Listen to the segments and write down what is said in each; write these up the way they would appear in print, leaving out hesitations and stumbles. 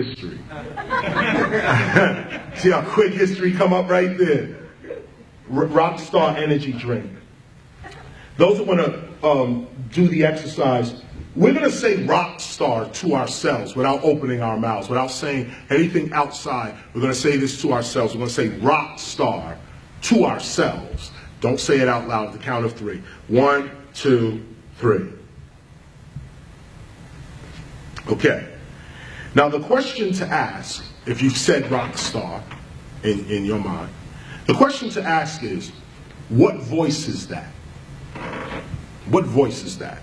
history. See how quick history come up right there. Rock Star energy drink. Those that want to do the exercise, we're going to say rock star to ourselves without opening our mouths, without saying anything outside. We're going to say this to ourselves. We're going to say rock star to ourselves. Don't say it out loud at the count of 3. 1, 2, 3. Okay. Now the question to ask, if you've said rock star in your mind, the question to ask is, what voice is that? What voice is that?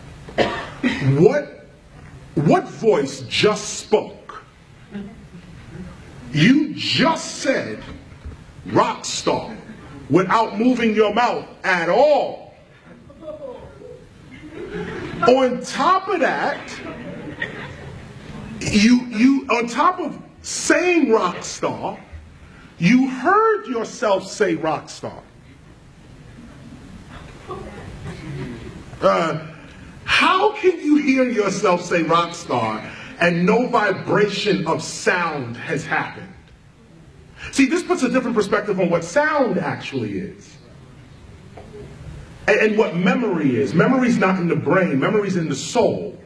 What voice just spoke? You just said rock star without moving your mouth at all. On top of that, you on top of saying rock star, you heard yourself say rock star. How can you hear yourself say rock star and no vibration of sound has happened? See, this puts a different perspective on what sound actually is. And what memory is. Memory's not in the brain, memory's in the soul.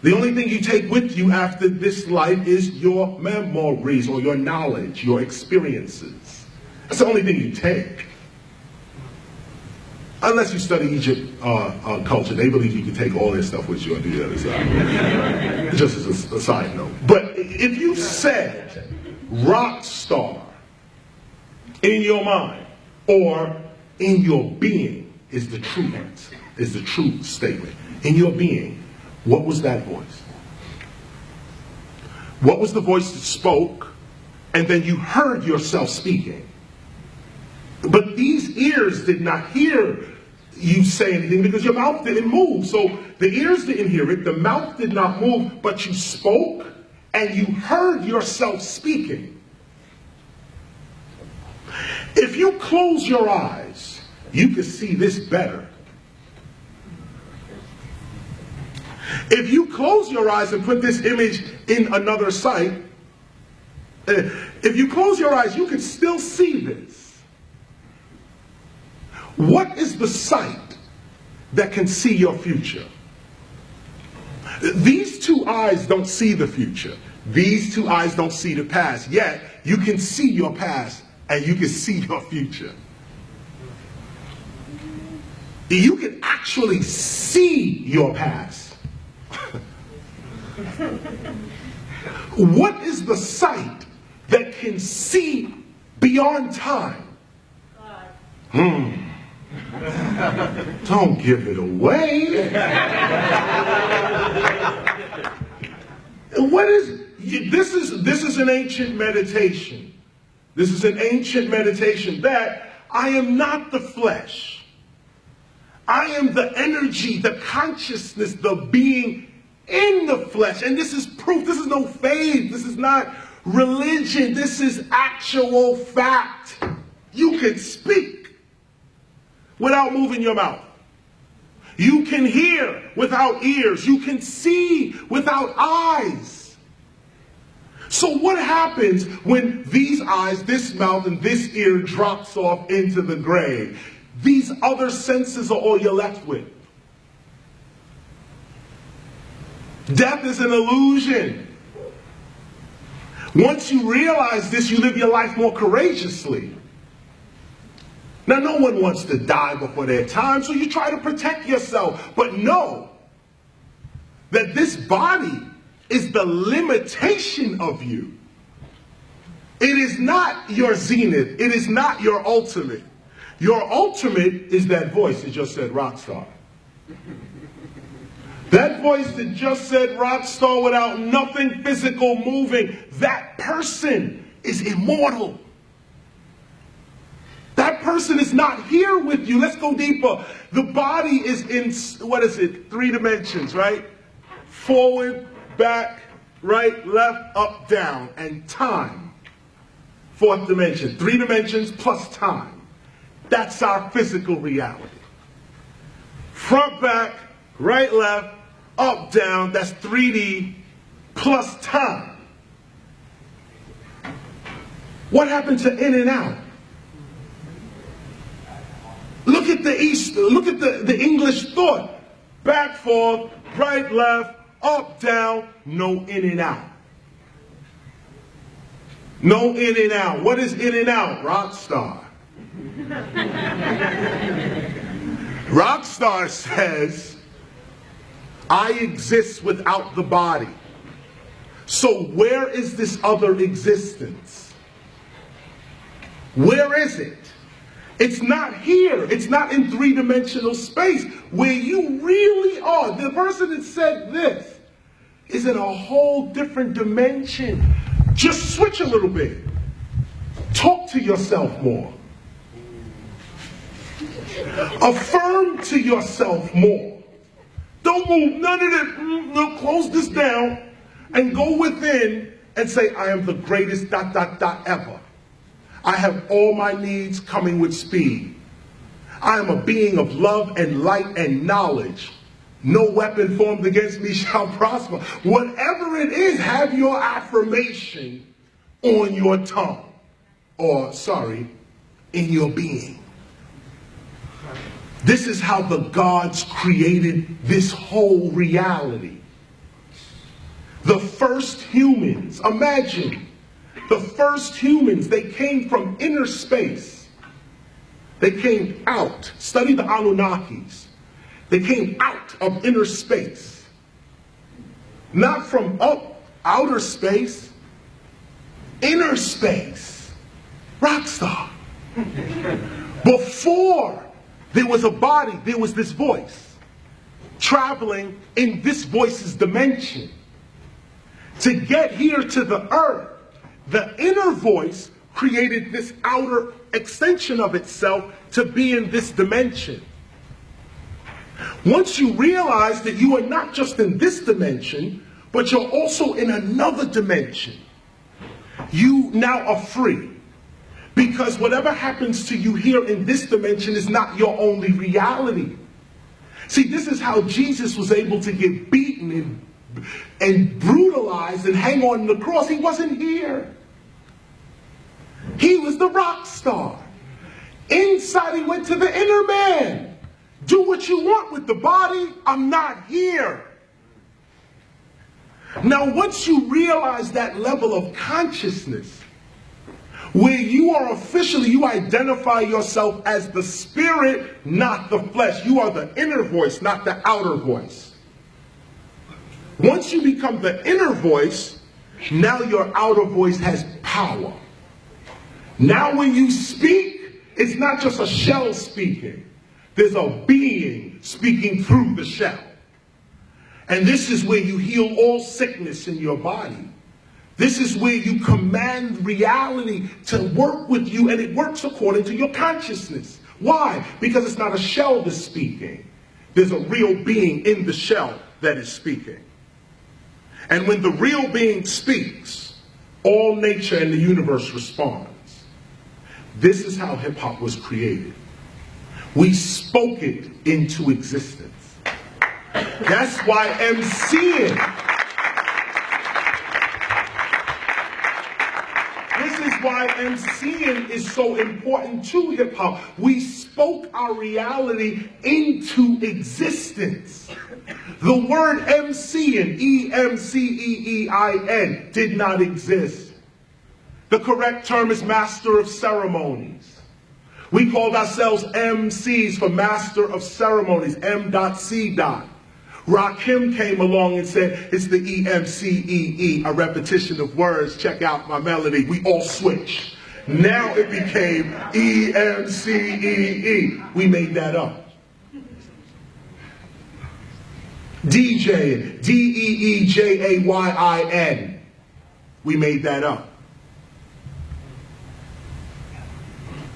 The only thing you take with you after this life is your memories or your knowledge, your experiences. That's the only thing you take. Unless you study Egypt culture, they believe you can take all their stuff with you on the other side. Just as a side note. But if you said rock star in your mind or in your being is the true answer, is the true statement. In your being, what was that voice? What was the voice that spoke and then you heard yourself speaking? But these ears did not hear you say anything because your mouth didn't move. So the ears didn't hear it, the mouth did not move, but you spoke and you heard yourself speaking. If you close your eyes, you can see this better. If you close your eyes and put this image in another sight, if you close your eyes, you can still see this. What is the sight that can see your future? These two eyes don't see the future. These two eyes don't see the past. Yet, you can see your past and you can see your future. You can actually see your past. What is the sight that can see beyond time? Don't give it away. What is this? Is an ancient meditation. This is an ancient meditation that I am not the flesh. I am the energy, the consciousness, the being in the flesh. And this is proof. This is no faith. This is not religion. This is actual fact. You can speak without moving your mouth. You can hear without ears. You can see without eyes. So what happens when these eyes, this mouth, and this ear drops off into the grave? These other senses are all you're left with. Death is an illusion. Once you realize this, you live your life more courageously. Now, no one wants to die before their time, so you try to protect yourself. But know that this body is the limitation of you. It is not your zenith. It is not your ultimate. Your ultimate is that voice that just said rock star. That voice that just said rock star without nothing physical moving. That person is immortal. That person is not here with you. Let's go deeper. The body is in, 3 dimensions, right? Forward, back, right, left, up, down, and time. 4th dimension. 3 dimensions plus time. That's our physical reality. Front, back, right, left, up, down. That's 3D plus time. What happened to in and out? Look at the East, look at the English thought. Back, forth, right, left, up, down, no in and out. No in and out. What is in and out? Rock star. Rock star says, I exist without the body. So where is this other existence? Where is it? It's not here. It's not in three-dimensional space where you really are. The person that said this is in a whole different dimension. Just switch a little bit. Talk to yourself more. Affirm to yourself more. Don't move none of that. No, close this down and go within and say, I am the greatest ... ever. I have all my needs coming with speed. I am a being of love and light and knowledge. No weapon formed against me shall prosper. Whatever it is, have your affirmation on your tongue. Or, sorry, in your being. This is how the gods created this whole reality. The first humans, imagine, the first humans, they came from inner space. They came out. Study the Anunnakis. They came out of inner space. Not from outer space. Inner space. Rockstar. Before there was a body, there was this voice. Traveling in this voice's dimension. To get here to the earth, the inner voice created this outer extension of itself to be in this dimension. Once you realize that you are not just in this dimension, but you're also in another dimension, you now are free. Because whatever happens to you here in this dimension is not your only reality. See, this is how Jesus was able to get beaten and brutalized and hang on the cross. He wasn't here. He was the rock star. Inside, he went to the inner man. Do what you want with the body. I'm not here. Now, once you realize that level of consciousness, where you are officially, you identify yourself as the spirit, not the flesh. You are the inner voice, not the outer voice. Once you become the inner voice, now your outer voice has power. Now when you speak, it's not just a shell speaking. There's a being speaking through the shell. And this is where you heal all sickness in your body. This is where you command reality to work with you, and it works according to your consciousness. Why? Because it's not a shell that's speaking. There's a real being in the shell that is speaking. And when the real being speaks, all nature and the universe responds. This is how hip-hop was created. We spoke it into existence. That's why MCing. This is why MCing is so important to hip-hop. We spoke our reality into existence. The word MCing, E-M-C-E-E-I-N, did not exist. The correct term is Master of Ceremonies. We called ourselves MCs for Master of Ceremonies, M.C. Rakim came along and said, it's the E-M-C-E-E, a repetition of words. Check out my melody. We all switched. Now it became E-M-C-E-E. We made that up. DJ, D-E-E-J-A-Y-I-N. We made that up.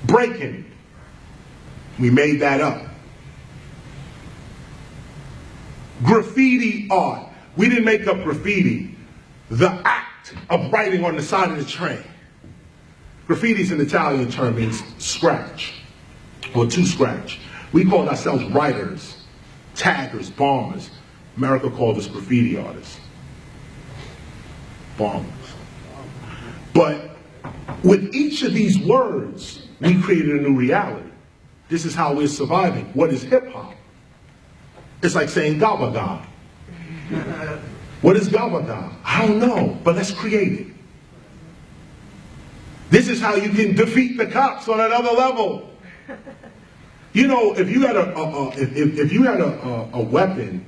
Breaking. We made that up. Graffiti art. We didn't make up graffiti. The act of writing on the side of the train. Graffiti is an Italian term, means scratch or to scratch. We called ourselves writers, taggers, bombers. America called us graffiti artists. Bombers. But With each of these words, we created a new reality. This is how we're surviving. What is hip-hop? It's like saying gabaga. What is gabaga? I don't know, but let's create it. This is how you can defeat the cops on another level. You know, if you had a weapon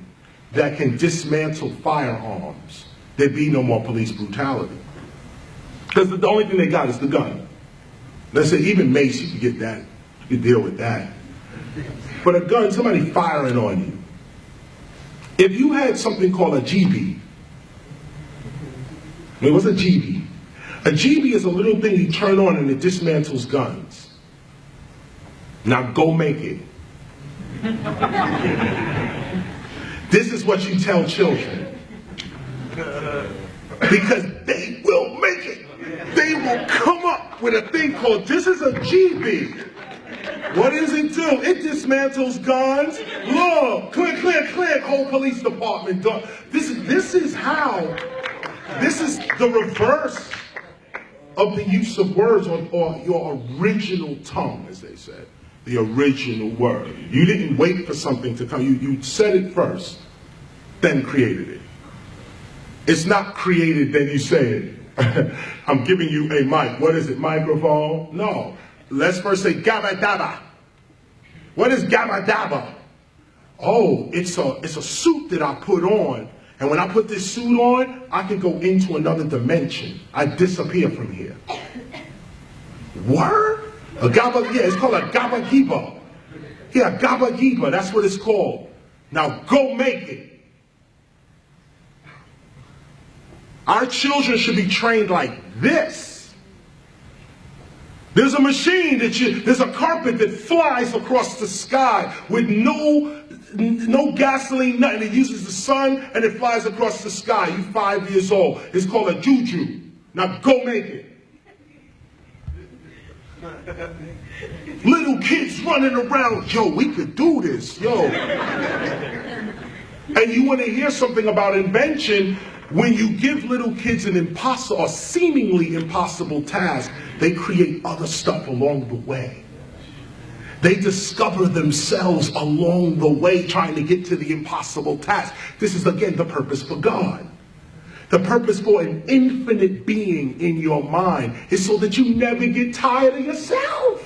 that can dismantle firearms, there'd be no more police brutality. Because the only thing they got is the gun. Let's say even mace, you can get that. You can deal with that. But a gun, somebody firing on you. If you had something called a GB, what's a GB? A GB is a little thing you turn on and it dismantles guns. Now go make it. This is what you tell children. Because they will make it. They will come up with a thing called, this is a GB. What does it do? It dismantles guns. Look, click, click, click, whole police department done. This is the reverse of the use of words or your original tongue, as they said. The original word. You didn't wait for something to come. You said it first, then created it. It's not created, then you say it. I'm giving you a mic. What is it, microphone? No. Let's first say gabba dabba. What is gabba dabba? Oh, it's a suit that I put on. And when I put this suit on, I can go into another dimension. I disappear from here. Word? A gabba, yeah, it's called a gabba giba. Yeah, gabba giba, that's what it's called. Now go make it. Our children should be trained like this. There's a machine there's a carpet that flies across the sky with no gasoline, nothing. It uses the sun and it flies across the sky. You're 5 years old. It's called a juju. Now go make it. Little kids running around. Yo, we could do this. Yo. And you want to hear something about invention? When you give little kids an impossible or seemingly impossible task, they create other stuff along the way. They discover themselves along the way trying to get to the impossible task. This is, again, the purpose for God. The purpose for an infinite being in your mind is so that you never get tired of yourself.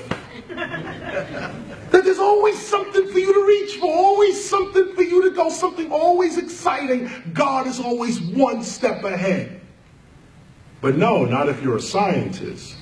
That there's always something for you to reach for, always something for you to go, something always exciting. God is always one step ahead. But no, not if you're a scientist.